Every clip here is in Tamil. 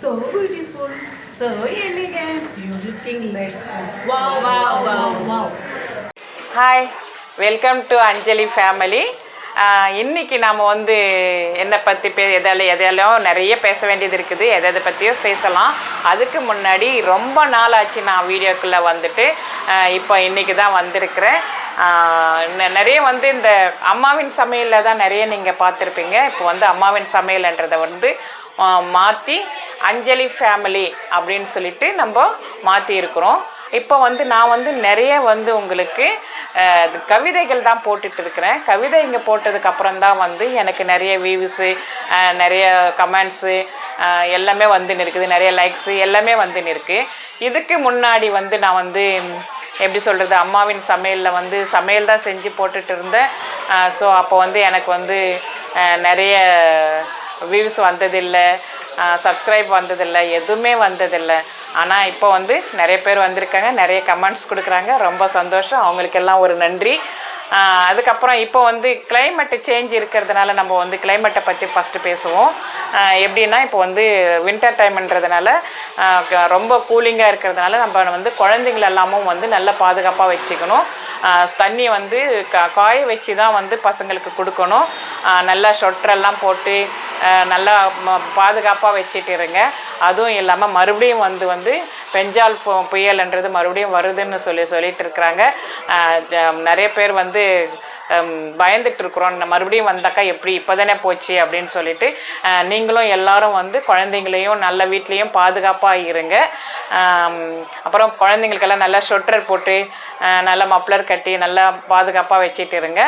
So beautiful, so elegant, you looking like wow, wow, wow, wow. Hi, welcome to Anjali family. இன்றைக்கி நாம் வந்து என்னை பற்றி எதையெல்லாம் நிறைய பேச வேண்டியது இருக்குது, எதை பற்றியோ பேசலாம். அதுக்கு முன்னாடி ரொம்ப நாள் ஆச்சு நான் வீடியோக்குள்ளே வந்துட்டு, இப்போ இன்றைக்கி தான் வந்திருக்கிறேன். நிறைய வந்து இந்த அம்மாவின் சமையலில் தான் நிறைய நீங்கள் பார்த்துருப்பீங்க. இப்போ வந்து அம்மாவின் சமையல்ன்றதை வந்து மாற்றி அஞ்சலி ஃபேமிலி அப்படின்னு சொல்லிட்டு நம்ம மாற்றி இருக்கிறோம். இப்போ வந்து நான் வந்து நிறைய வந்து உங்களுக்கு கவிதைகள் தான் போட்டுட்டு இருக்கிறேன். கவிதை இங்கே போட்டதுக்கப்புறம் தான் வந்து எனக்கு நிறைய வியூஸு, நிறைய கமெண்ட்ஸு எல்லாமே வந்துன்னு இருக்குது, நிறைய லைக்ஸு எல்லாமே வந்துன்னு இருக்குது. இதுக்கு முன்னாடி வந்து நான் வந்து எப்படி சொல்கிறது, அம்மாவின் சமையலில் வந்து சமையல் தான் செஞ்சு போட்டுட்டு இருந்தேன். ஸோ அப்போ வந்து எனக்கு வந்து நிறைய வியூஸ் வந்ததில்லை, சப்ஸ்கிரைப் வந்ததில்லை, எதுவுமே வந்ததில்லை. ஆனால் இப்போ வந்து நிறைய பேர் வந்திருக்காங்க, நிறைய கமெண்ட்ஸ் கொடுக்குறாங்க, ரொம்ப சந்தோஷம், அவங்களுக்கெல்லாம் ஒரு நன்றி. அதுக்கப்புறம் இப்போ வந்து கிளைமேட்டு சேஞ்ச் இருக்கிறதுனால நம்ம வந்து கிளைமேட்டை பற்றி ஃபஸ்ட்டு பேசுவோம். எப்படின்னா இப்போ வந்து வின்டர் டைம்ன்றதுனால ரொம்ப கூலிங்காக இருக்கிறதுனால நம்ம வந்து குழந்தைங்களெல்லாமும் வந்து நல்லா பாதுகாப்பாக வச்சுக்கணும். தண்ணி வந்து காய வச்சு தான் வந்து பசங்களுக்கு கொடுக்கணும். நல்லா சொட்டரெல்லாம் போட்டு நல்லா பாதுகாப்பாக வச்சுட்டு இருங்க. அதுவும் இல்லாமல் மறுபடியும் வந்து பெஞ்சால் புயல்ன்றது மறுபடியும் வருதுன்னு சொல்லிட்டு இருக்கிறாங்க. நிறைய பேர் வந்து பயந்துட்டுருக்குறோம், மறுபடியும் வந்தாக்கா எப்படி, இப்போ தானே போச்சு அப்படின்னு சொல்லிட்டு. நீங்களும் எல்லோரும் வந்து குழந்தைங்களையும் நல்ல வீட்லேயும் பாதுகாப்பாக இருங்க. அப்புறம் குழந்தைங்களுக்கெல்லாம் நல்லா சொட்டர் போட்டு நல்லா மப்ளர் கட்டி நல்லா பாதுகாப்பாக வச்சுட்டு இருங்க.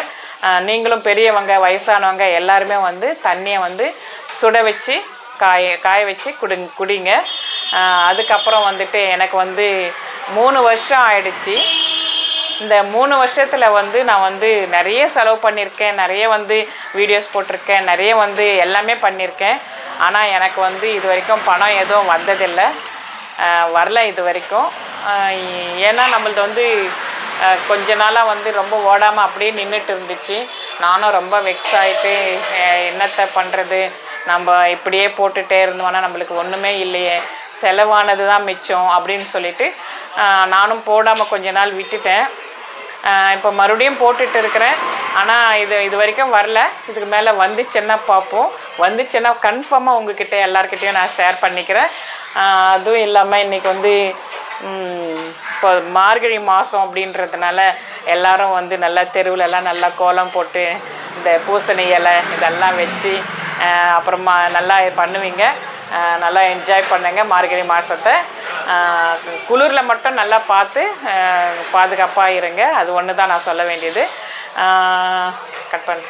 நீங்களும் பெரியவங்க வயசானவங்க எல்லாருமே வந்து தண்ணியை வந்து சுட வச்சு காய வச்சு குடிங்க. அதுக்கப்புறம் வந்துட்டு எனக்கு வந்து 3 வருஷம் ஆயிடுச்சு. இந்த 3 வருஷத்தில் வந்து நான் வந்து நிறைய செலவு பண்ணியிருக்கேன், நிறைய வந்து வீடியோஸ் போட்டிருக்கேன், நிறைய வந்து எல்லாமே பண்ணியிருக்கேன். ஆனால் எனக்கு வந்து இது வரைக்கும் பணம் எதுவும் வந்ததில்லை, வரல இது வரைக்கும். ஏன்னா நம்மளது வந்து கொஞ்ச நாளாக வந்து ரொம்ப ஓடாமல் அப்படியே நின்றுட்டு இருந்துச்சு. நானும் ரொம்ப வெக்ஸ் ஆகிட்டு என்னத்தை பண்ணுறது, நம்ம இப்படியே போட்டுகிட்டே இருந்தோன்னா நம்மளுக்கு ஒன்றுமே இல்லையே, செலவானது தான் மிச்சம் அப்படின்னு சொல்லிட்டு நானும் போடாமல் கொஞ்ச நாள் விட்டுட்டேன். இப்போ மறுபடியும் போட்டுட்டு இருக்கிறேன். ஆனால் இது வரைக்கும் வரல. இதுக்கு மேலே வந்துச்சுன்னா பார்ப்போம். வந்துச்சுன்னா கன்ஃபார்மாக உங்ககிட்ட எல்லாருக்கிட்டையும் நான் ஷேர் பண்ணிக்கிறேன். அதுவும் இல்லாமல் இன்றைக்கி வந்து இப்போ மார்கழி மாதம் அப்படின்றதுனால எல்லோரும் வந்து நல்லா தெருவிலலாம் நல்லா கோலம் போட்டு இந்த பூசணி இலை இதெல்லாம் வச்சு அப்புறமா நல்லா பண்ணுவீங்க. நல்லா என்ஜாய் பண்ணுங்க மார்கழி மாதத்தை. குளிரில் மட்டும் நல்லா பார்த்து பாதுகாப்பாக இருங்க. அது ஒன்று தான் நான் சொல்ல வேண்டியது. கட் பண்ணு.